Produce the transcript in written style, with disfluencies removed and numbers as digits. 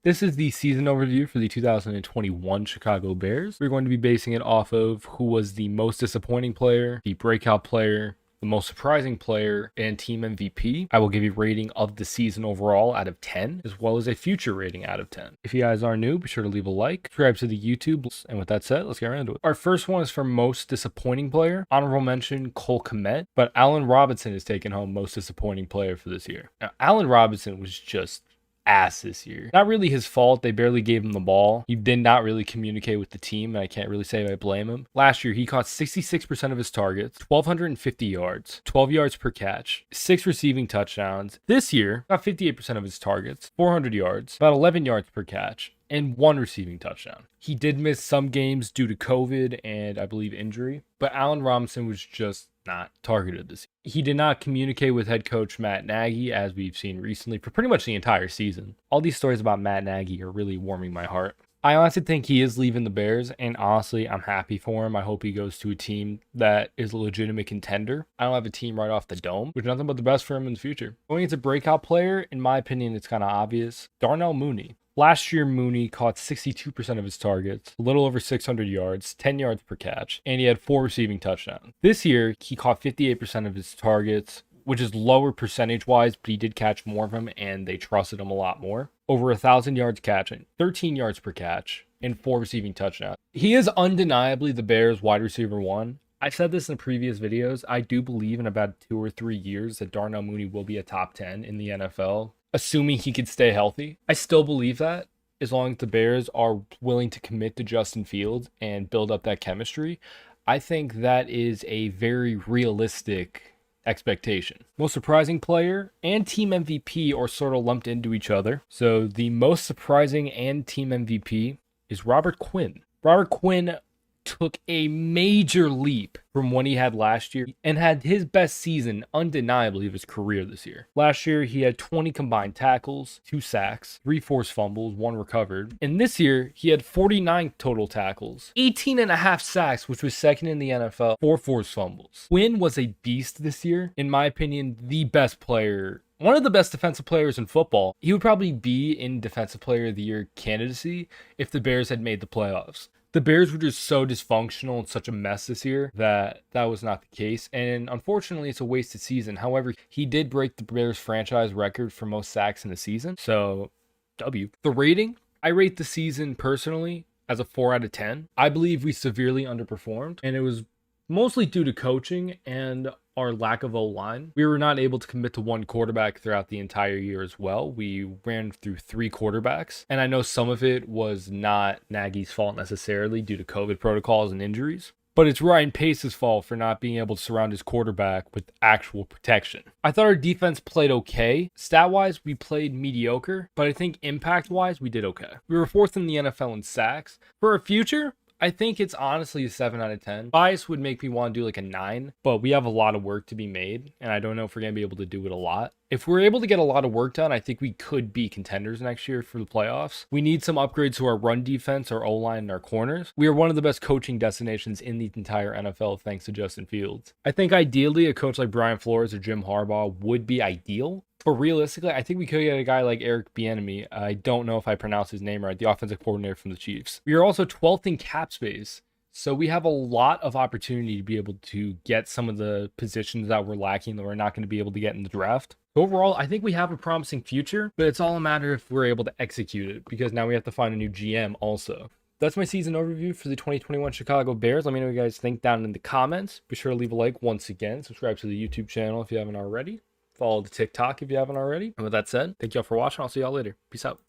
This is the season overview for the 2021 Chicago Bears. We're going to be basing it off of who was the most disappointing player, the breakout player, the most surprising player, and team MVP. I will give you a rating of the season overall out of 10, as well as a future rating out of 10. If you guys are new, be sure to leave a like, subscribe to the YouTube, and with that said, let's get right into it. Our first one is for most disappointing player. Honorable mention, Cole Kmet, but Allen Robinson is taking home most disappointing player for this year. Now, Allen Robinson was just ass this year. Not really his fault. They barely gave him the ball. He did not really communicate with the team, and I can't really say I blame him. Last year, he caught 66% of his targets, 1,250 yards, 12 yards per catch, 6 receiving touchdowns. This year, got 58% of his targets, 400 yards, about 11 yards per catch, and 1 receiving touchdown. He did miss some games due to COVID and I believe injury, but Allen Robinson was just not targeted this year. He did not communicate with head coach Matt Nagy, as we've seen recently for pretty much the entire season. All these stories about Matt Nagy are really warming my heart. I honestly think he is leaving the Bears, and honestly, I'm happy for him. I hope he goes to a team that is a legitimate contender. I don't have a team right off the dome, which is nothing but the best for him in the future. Going into breakout player, in my opinion, it's kind of obvious. Darnell Mooney. Last year, Mooney caught 62% of his targets, a little over 600 yards, 10 yards per catch, and he had 4 receiving touchdowns. This year, he caught 58% of his targets, which is lower percentage-wise, but he did catch more of them, and they trusted him a lot more. Over 1,000 yards catching, 13 yards per catch, and 4 receiving touchdowns. He is undeniably the Bears' wide receiver 1. I've said this in previous videos. I do believe in about 2 or 3 years that Darnell Mooney will be a top 10 in the NFL, assuming he could stay healthy. I still believe that, as long as the Bears are willing to commit to Justin Fields and build up that chemistry. I think that is a very realistic expectation. Most surprising player and team MVP are sort of lumped into each other. So the most surprising and team MVP is Robert Quinn. Robert Quinn took a major leap from what he had last year and had his best season undeniably of his career this year. Last year, he had 20 combined tackles, 2 sacks, 3 forced fumbles, 1 recovered. And this year, he had 49 total tackles, 18 and a half sacks, which was second in the NFL, 4 forced fumbles. Quinn was a beast this year. In my opinion, the best player, one of the best defensive players in football. He would probably be in Defensive Player of the Year candidacy if the Bears had made the playoffs. The Bears were just so dysfunctional and such a mess this year that was not the case. And unfortunately, it's a wasted season. However, he did break the Bears franchise record for most sacks in the season. So, W. The rating, I rate the season personally as a 4 out of 10. I believe we severely underperformed, and it was mostly due to coaching and our lack of O-line. We were not able to commit to one quarterback throughout the entire year as well. We ran through 3 quarterbacks, and I know some of it was not Nagy's fault necessarily due to COVID protocols and injuries, but it's Ryan Pace's fault for not being able to surround his quarterback with actual protection. I thought our defense played okay. Stat-wise, we played mediocre, but I think impact-wise, we did okay. We were 4th in the NFL in sacks. For our future, I think it's honestly a 7 out of 10. Bias would make me want to do like a 9, but we have a lot of work to be made, and I don't know if we're going to be able to do it a lot. If we're able to get a lot of work done, I think we could be contenders next year for the playoffs. We need some upgrades to our run defense, our O-line, and our corners. We are one of the best coaching destinations in the entire NFL thanks to Justin Fields. I think ideally a coach like Brian Flores or Jim Harbaugh would be ideal. But realistically, I think we could get a guy like Eric Bieniemy. I don't know if I pronounce his name right, the offensive coordinator from the Chiefs. We are also 12th in cap space, so we have a lot of opportunity to be able to get some of the positions that we're lacking that we're not going to be able to get in the draft. Overall, I think we have a promising future, but it's all a matter if we're able to execute it, because now we have to find a new GM also. That's my season overview for the 2021 Chicago Bears. Let me know what you guys think down in the comments. Be sure to leave a like once again. Subscribe to the YouTube channel if you haven't already. Follow the TikTok if you haven't already. And with that said, thank y'all for watching. I'll see y'all later. Peace out.